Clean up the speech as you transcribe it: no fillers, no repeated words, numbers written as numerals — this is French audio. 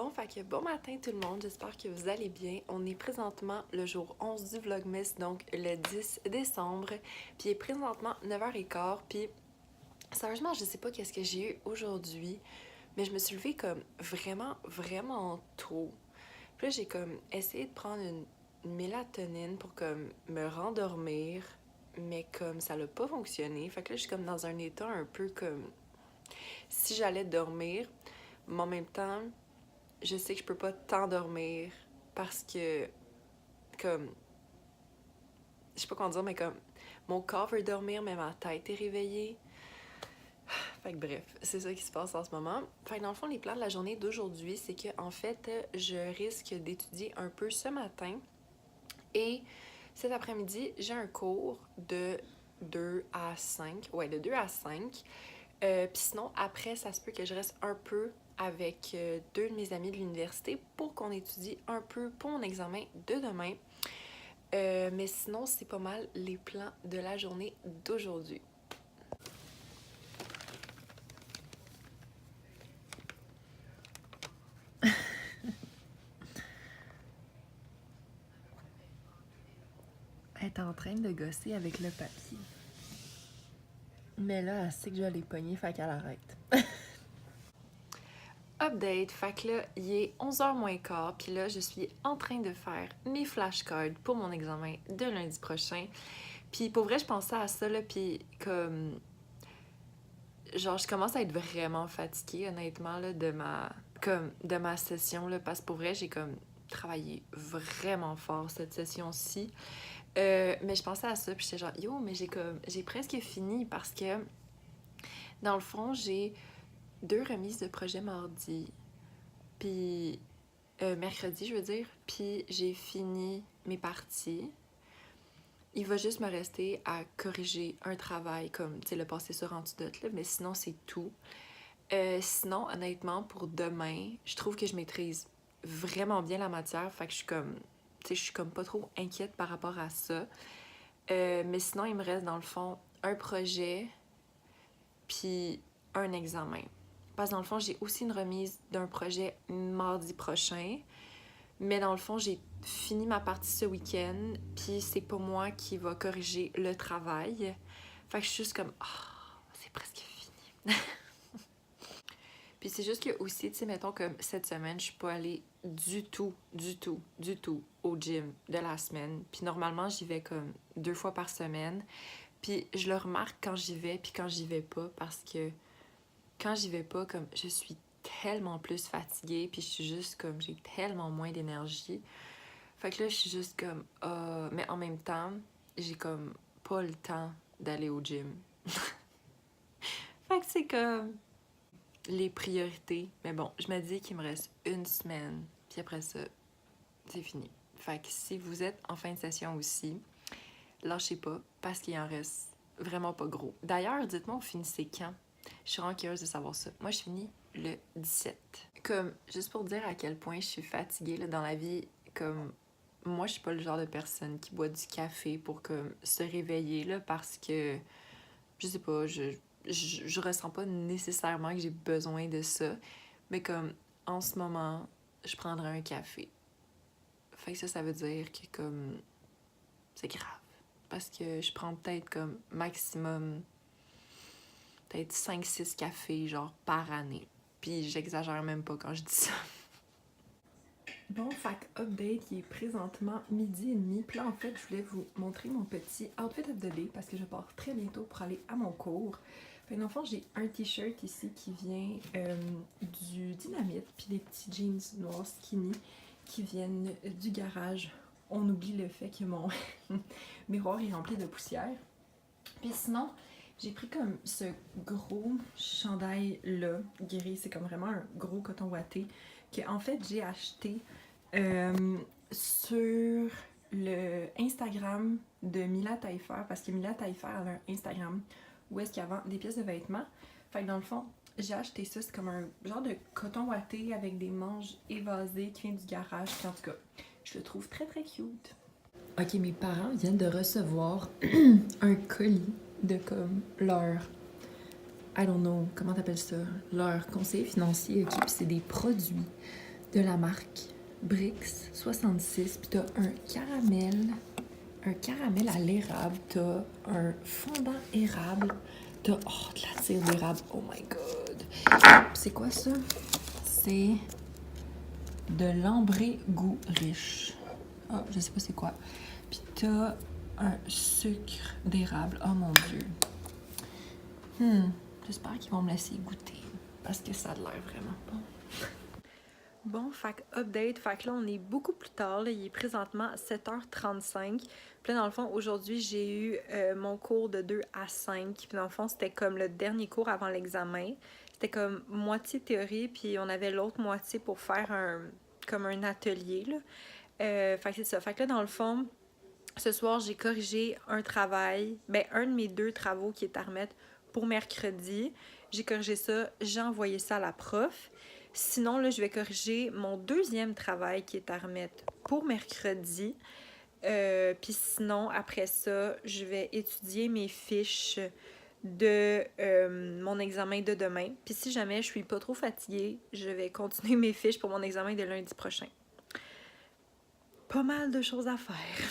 Bon, fait que bon matin tout le monde, j'espère que vous allez bien. On est présentement le jour 11 du Vlogmas, donc le 10 décembre. Puis il est présentement 9h15, puis sérieusement, je sais pas qu'est-ce que j'ai eu aujourd'hui, mais je me suis levée comme vraiment tôt. Puis là, j'ai comme essayé de prendre une mélatonine pour comme me rendormir, mais comme ça l'a pas fonctionné. Fait que là, je suis comme dans un état un peu comme si j'allais dormir, mais en même temps, je sais que je peux pas tant dormir parce que, comme, je sais pas comment dire, mais comme, mon corps veut dormir, mais ma tête est réveillée. Fait que bref, c'est ça qui se passe en ce moment. Fait que dans le fond, les plans de la journée d'aujourd'hui, c'est que, en fait, je risque d'étudier un peu ce matin et cet après-midi, j'ai un cours de 2 à 5. Ouais, de 2 à 5. Puis sinon, après, ça se peut que je reste un peu avec deux de mes amis de l'université pour qu'on étudie un peu pour mon examen de demain. Mais sinon, c'est pas mal les plans de la journée d'aujourd'hui. Elle est en train de gosser avec le papier. Mais là, elle sait que je vais les pogner, fait qu'elle arrête. Update, fait que là, il est 11h moins quart, puis là, je suis en train de faire mes flashcards pour mon examen de lundi prochain. Puis pour vrai, je pensais à ça, là, puis comme... Genre, je commence à être vraiment fatiguée, honnêtement, là, de ma session, là, parce que pour vrai, j'ai comme travaillé vraiment fort cette session-ci. Mais je pensais à ça, puis j'étais genre, yo, mais j'ai presque fini parce que, dans le fond, j'ai 2 remises de projet mardi, puis mercredi, je veux dire, puis j'ai fini mes parties. Il va juste me rester à corriger un travail comme, tu sais, le passer sur Antidote, là, mais sinon, c'est tout. Sinon, honnêtement, pour demain, je trouve que je maîtrise vraiment bien la matière, fait que je suis comme, tu sais, je suis comme pas trop inquiète par rapport à ça. Mais sinon, il me reste, dans le fond, un projet, puis un examen. Parce que dans le fond, j'ai aussi une remise d'un projet mardi prochain. Mais dans le fond, j'ai fini ma partie ce week-end, puis c'est pas moi qui va corriger le travail. Fait que je suis juste comme, c'est presque fini. Puis c'est juste que aussi, tu sais, mettons comme cette semaine, je suis pas allée du tout au gym de la semaine. Puis normalement, j'y vais comme 2 fois par semaine. Puis je le remarque quand j'y vais, puis quand j'y vais pas, parce que quand j'y vais pas, comme je suis tellement plus fatiguée, puis je suis juste comme, j'ai tellement moins d'énergie. Fait que là, je suis juste comme, mais en même temps, j'ai comme pas le temps d'aller au gym. Fait que c'est comme les priorités. Mais bon, je me dis qu'il me reste une semaine, puis après ça, c'est fini. Fait que si vous êtes en fin de session aussi, lâchez pas, parce qu'il en reste vraiment pas gros. D'ailleurs, dites-moi, vous finissez quand? Je suis vraiment curieuse de savoir ça. Moi, je finis le 17. Comme, juste pour dire à quel point je suis fatiguée là, dans la vie, comme, moi, je suis pas le genre de personne qui boit du café pour comme se réveiller, là, parce que, je sais pas, je ressens pas nécessairement que j'ai besoin de ça, mais comme, en ce moment, je prendrais un café. Fait que ça veut dire que, comme, c'est grave. Parce que je prends peut-être comme maximum peut-être 5-6 cafés genre par année. Puis j'exagère même pas quand je dis ça. Bon, fac update, il est présentement 12h30. Puis là, en fait, je voulais vous montrer mon petit outfit of the day parce que je pars très bientôt pour aller à mon cours. Fait dans le fond, j'ai un t-shirt ici qui vient du Dynamite, puis des petits jeans noirs skinny qui viennent du garage. On oublie le fait que mon miroir est rempli de poussière. Puis sinon, j'ai pris comme ce gros chandail-là, gris, c'est comme vraiment un gros coton ouaté, que en fait j'ai acheté sur le Instagram de Mila Taillefer, parce que Mila Taillefer a un Instagram où est-ce qu'elle vend des pièces de vêtements. Fait que dans le fond, j'ai acheté ça, c'est comme un genre de coton ouaté avec des manches évasées qui vient du garage, puis en tout cas, je le trouve très cute. Ok, mes parents viennent de recevoir un colis de comme leur, I don't know, comment t'appelles ça, leur conseiller financier, ok, puis c'est des produits de la marque Brix 66. Puis t'as un caramel à l'érable, t'as un fondant érable, t'as de la tire d'érable, oh my god. C'est quoi ça? C'est de l'ambré goût riche. Ah, je sais pas c'est quoi. Puis t'as un sucre d'érable, oh mon dieu. J'espère qu'ils vont me laisser goûter parce que ça a l'air vraiment bon. Bon, fait que update, fait que là on est beaucoup plus tard, là, il est présentement 7h35. Puis là dans le fond aujourd'hui j'ai eu mon cours de 2 à 5. Puis dans le fond c'était comme le dernier cours avant l'examen. C'était comme moitié théorie puis on avait l'autre moitié pour faire comme un atelier là. Fait que c'est ça, fait que là dans le fond ce soir j'ai corrigé un travail, un de mes 2 travaux qui est à remettre pour mercredi. J'ai corrigé ça, j'ai envoyé ça à la prof. Sinon, là, je vais corriger mon 2e travail qui est à remettre pour mercredi. Puis sinon, après ça, je vais étudier mes fiches de mon examen de demain. Puis si jamais je suis pas trop fatiguée, je vais continuer mes fiches pour mon examen de lundi prochain. Pas mal de choses à faire.